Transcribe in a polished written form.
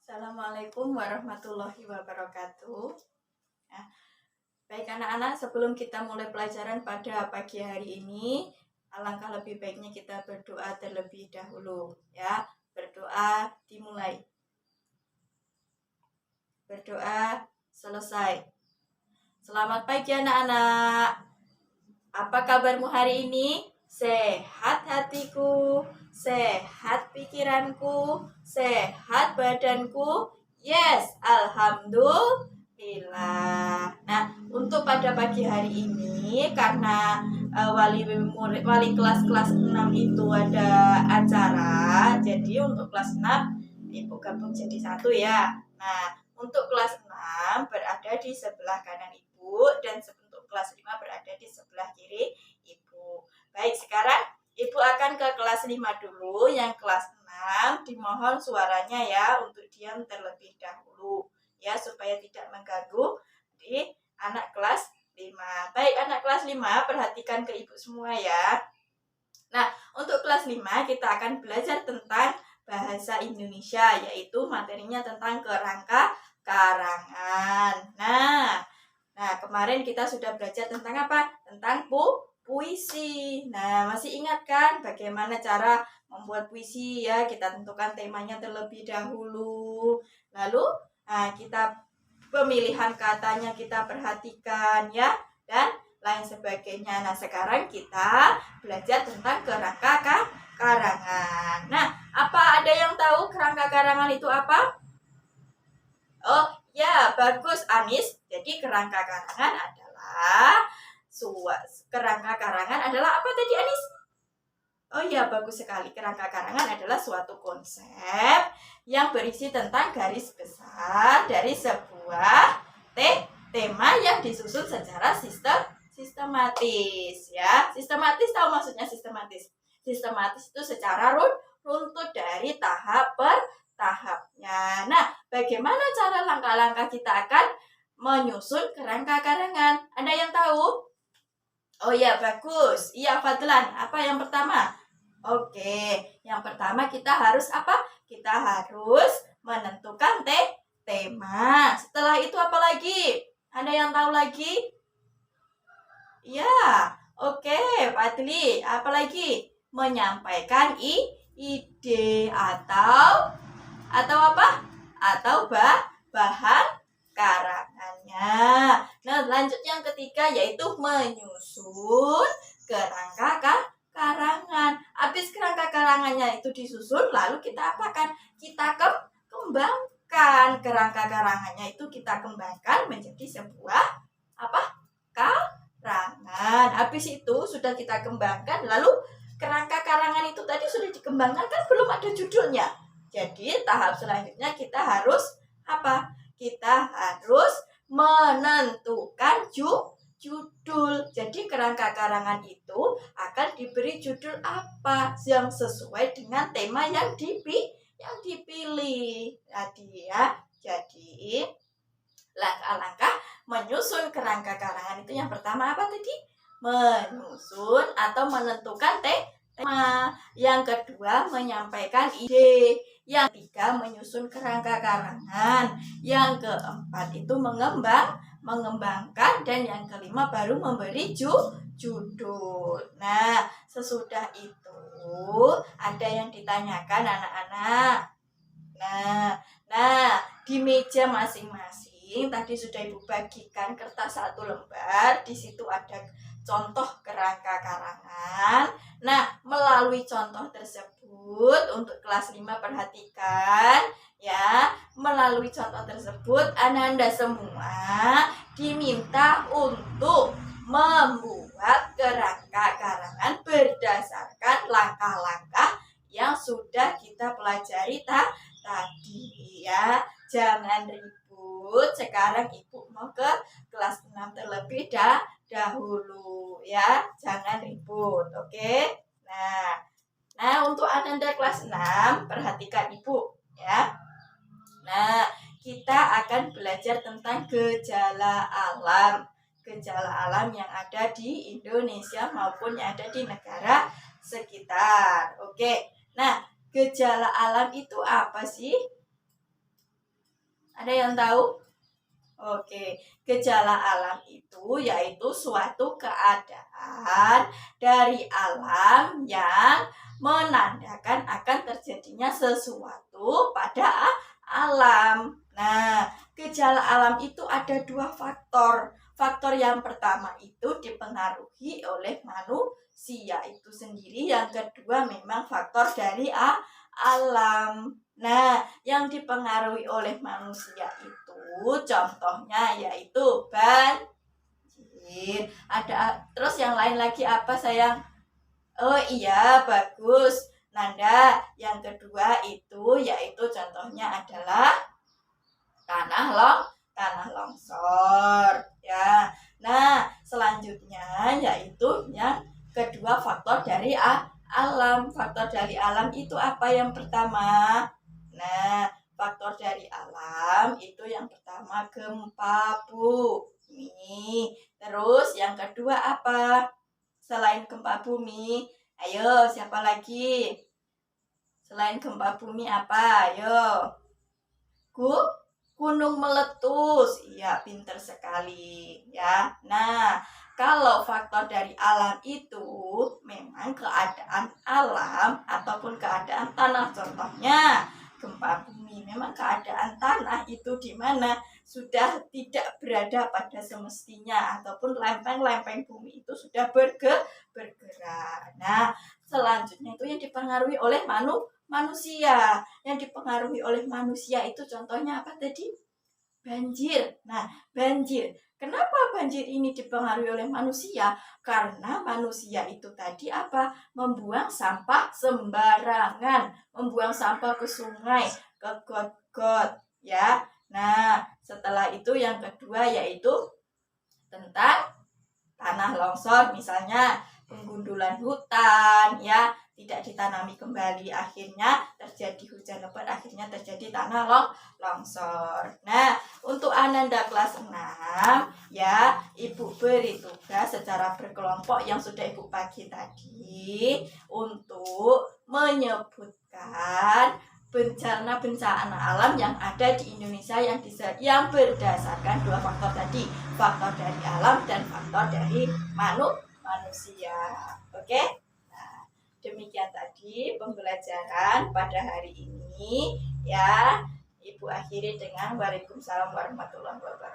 Assalamualaikum warahmatullahi wabarakatuh. Nah, baik anak-anak, sebelum kita mulai pelajaran pada pagi hari ini, alangkah lebih baiknya kita berdoa terlebih dahulu, ya. Berdoa dimulai. Berdoa selesai. Selamat pagi anak-anak. Apa kabarmu hari ini? Sehat hatiku, sehat pikiranku, sehat badanku. Yes, alhamdulillah. Nah, untuk pada pagi hari ini karena wali kelas 6 itu ada acara, jadi untuk kelas 6 Ibu gabung jadi satu ya. Nah, untuk kelas 6 berada di sebelah kanan Ibu dan untuk kelas 5 berada di sebelah kiri Ibu. Baik, sekarang Ibu akan ke kelas 5 dulu. Yang kelas 6 dimohon suaranya ya untuk diam terlebih dahulu ya supaya tidak mengganggu di anak kelas 5. Baik, anak kelas 5 perhatikan ke Ibu semua ya. Nah, untuk kelas 5 kita akan belajar tentang bahasa Indonesia, yaitu materinya tentang kerangka karangan. Nah, kemarin kita sudah belajar tentang apa? Tentang puisi. Nah, masih ingat kan bagaimana cara membuat puisi ya? Kita tentukan temanya terlebih dahulu. Lalu, kita pemilihan katanya kita perhatikan ya, dan lain sebagainya. Nah, sekarang kita belajar tentang kerangka karangan. Nah, apa ada yang tahu kerangka karangan itu apa? Oh, ya, bagus Anis. Jadi kerangka karangan adalah apa tadi Anis? Oh iya, bagus sekali. Kerangka karangan adalah suatu konsep yang berisi tentang garis besar dari sebuah tema yang disusun secara sistematis ya. Sistematis, tahu maksudnya sistematis? Sistematis itu secara runtut dari tahap per tahapnya. Nah, bagaimana cara langkah-langkah kita akan menyusun kerangka karangan? Ada yang tahu? Oh iya, bagus. Iya, Fadlan. Apa yang pertama? Oke, yang pertama kita harus apa? Kita harus menentukan tema. Setelah itu apa lagi? Ada yang tahu lagi? Ya, oke, Fadli. Apa lagi? Menyampaikan ide atau apa? Atau bahan karangannya. Nah, lanjut yang ketiga yaitu menyusun kerangka karangan. Habis kerangka karangannya itu disusun, lalu kita apakan? Kita kembangkan kerangka karangannya itu kita kembangkan menjadi sebuah apa? Karangan. Habis itu sudah kita kembangkan, lalu kerangka karangan itu tadi sudah dikembangkan kan belum ada judulnya. Jadi tahap selanjutnya kita harus apa? Kita harus menentukan judul. Jadi kerangka karangan itu akan diberi judul apa yang sesuai dengan tema yang dipilih tadi ya. Jadi langkah-langkah menyusun kerangka karangan itu yang pertama apa tadi? Menyusun atau menentukan tema. Yang kedua menyampaikan ide. Yang ketiga menyusun kerangka karangan. Yang keempat itu mengembangkan, dan yang kelima baru memberi judul. Nah, sesudah itu ada yang ditanyakan anak-anak. Nah, di meja masing-masing tadi sudah Ibu bagikan kertas 1 lembar. Di situ ada contoh kerangka karangan. Nah, melalui contoh tersebut untuk kelas 5 perhatikan ya. Melalui contoh tersebut Anda semua diminta untuk membuat kerangka karangan berdasarkan langkah-langkah yang sudah kita pelajari tadi ya. Jangan ribut. Sekarang Ibu mau ke kelas 6 terlebih dahulu ya. Jangan ribut, oke? Nah, untuk Ananda kelas 6 perhatikan Ibu ya. Nah, kita akan belajar tentang gejala alam. Gejala alam yang ada di Indonesia maupun yang ada di negara sekitar. Oke. Nah, gejala alam itu apa sih? Ada yang tahu? Oke, gejala alam itu yaitu suatu keadaan dari alam yang menandakan akan terjadinya sesuatu pada alam. Nah, gejala alam itu ada dua faktor. Faktor yang pertama itu dipengaruhi oleh manusia itu sendiri. Yang kedua memang faktor dari alam. Nah, yang dipengaruhi oleh manusia itu contohnya yaitu banjir. Ada terus yang lain lagi apa sayang? Oh iya, bagus. Nanda, yang kedua itu yaitu contohnya adalah tanah longsor ya. Nah, selanjutnya yaitu yang kedua faktor dari alam. Faktor dari alam itu apa yang pertama? Nah, faktor dari alam itu yang pertama gempa bumi. Terus yang kedua apa? Selain gempa bumi, ayo siapa lagi? Selain gempa bumi apa? Ayo. Gunung meletus. Iya, pinter sekali ya. Nah, kalau faktor dari alam itu memang keadaan alam ataupun keadaan tanah. Contohnya gempa bumi, memang keadaan tanah itu di mana sudah tidak berada pada semestinya ataupun lempeng-lempeng bumi itu sudah bergerak. Nah, selanjutnya itu yang dipengaruhi oleh manusia. Yang dipengaruhi oleh manusia itu contohnya apa tadi? Banjir. Nah, banjir. Kenapa banjir ini dipengaruhi oleh manusia? Karena manusia itu tadi apa? Membuang sampah sembarangan, membuang sampah ke sungai, ke got-got, ya. Nah, setelah itu yang kedua yaitu tentang tanah longsor, misalnya penggundulan hutan, ya, tidak ditanami kembali, akhirnya terjadi hujan lebat, akhirnya terjadi tanah longsor. Nah, untuk Ananda kelas 6 ya, Ibu beri tugas secara berkelompok yang sudah Ibu bagi tadi untuk menyebutkan bencana-bencana alam yang ada di Indonesia yang berdasarkan dua faktor tadi, faktor dari alam dan faktor dari manusia. Oke? Nah, demikian tadi pembelajaran pada hari ini ya. Ibu akhiri dengan Waalaikumsalam warahmatullahi wabarakatuh.